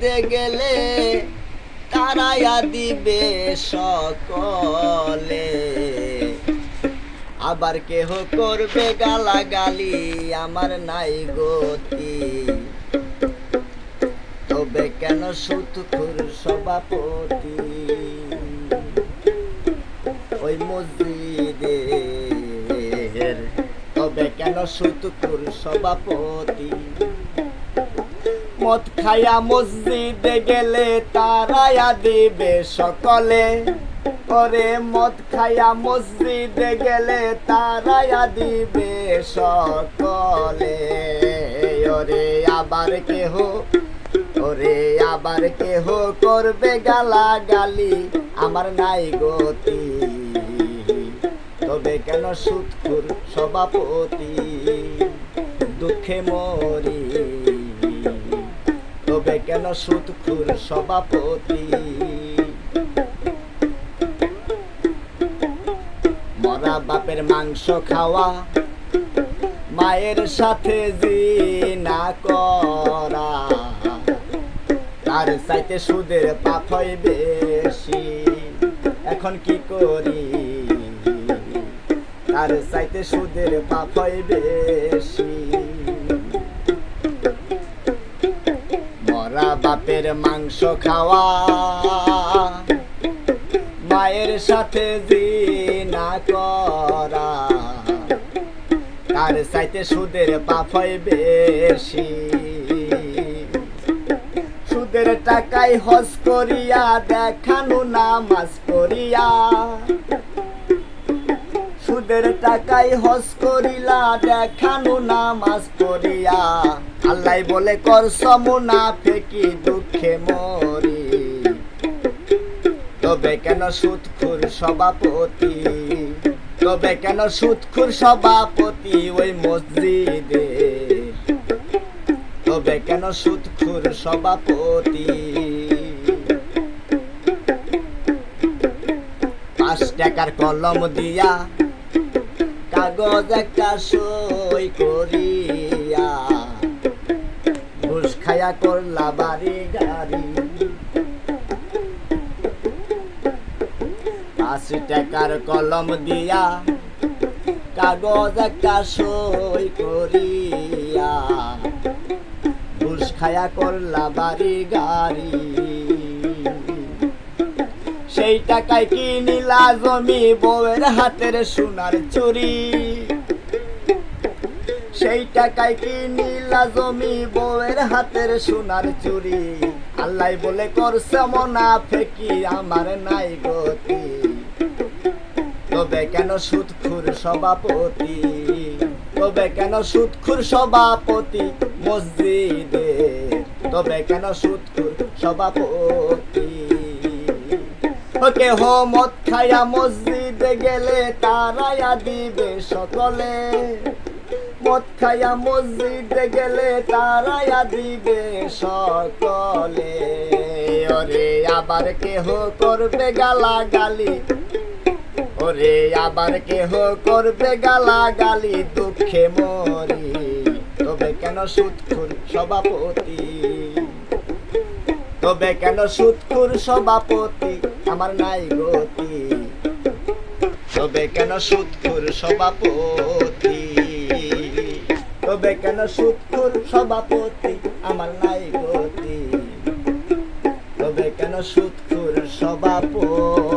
মসজিদে গেলে তারাইয়া দিবে সকলে, আবার কেহ করবে গালাগালি আমার নাই গতি। তবে কেন সুদখোর সভাপতি ওই মসজিদের, তবে কেন সুদখোর সভাপতি? মদ খায়া মসজিদে গেলে তারাইয়া দিবে সকলে, ওরে মদ খায়া মসজিদে গেলে তারাইয়া দিবে সকলে। ওরে আবার কেহ, ওরে আবার কেহ করবে গালাগালি আমার নাই গতি। তবে কেন সুদখোর সভাপতি দুঃখে মরি, তবে কেন সুদখোর সভাপতি? মরা বাপের মাংস খাওয়া, মায়ের সাথে জিনা করা, তার চাইতে সুদের পাপ হয় বেশি। এখন কি করি, তার চাইতে সুদের পাপ হয় বেশি। মরা বাপের মাংস খাওয়া, মায়ের সাথে জিনা করা, তার চাইতে সুদের পাপ হয় বেশি। সুদের টাকায় হজ করিয়া দেখানো নামাজ পড়িয়া, সুদের টাকায় হজ করিলা দেখানো নামাজ পড়িয়া, আল্লাহ বলে করছ মুনাফিকি দুঃখে মরি। তবে কেন সুদখোর সভাপতি, তবে কেন সুদখোর সভাপতি ওই মসজিদে, তবে কেন সুদখোর সভাপতি? 5 টাকার কলম দিয়া কাগজ একটা সই করিয়া, ঘুষ খায়া করলা বাড়ি গাড়ি। 5 টাকার কলম দিয়া কাগজ একটা সই করিয়া, ঘুষ খায়া করলা বাড়ি গাড়ি। সেই টাকায় কিনিলা জমি, বউয়ের হাতের সোনার চুরি। সেই টাকায় কিনিলা জমি, বউয়ের হাতের সোনার চুরি। আল্লাহ বলে করছে মুনাফিকি আমার নাই গতি। তবে কেন সুদখোর সভাপতি, তবে কেন সুদখোর সভাপতি মসজিদে, তবে কেন সুদখোর সভাপতি? কেহ মদ খায়া মসজিদে গেলে তারাইয়া দিবে সকলে, মদ খায়া মসজিদে গেলে তারাইয়া দিবে সকলে। ওরে আবার কেহ করবে গালাগালি, ওরে আবার কেহ করবে গালাগালি দুঃখে মরি। তবে কেন সুদখোর সভাপতি, তবে কেন সুদখোর সভাপতি আমার নাই গতি। তবে কেন সুদখোর সভাপতি, তবে কেন সুদখোর সভাপতি আমার নাই গতি। তবে কেন সুদখোর সভাপতি।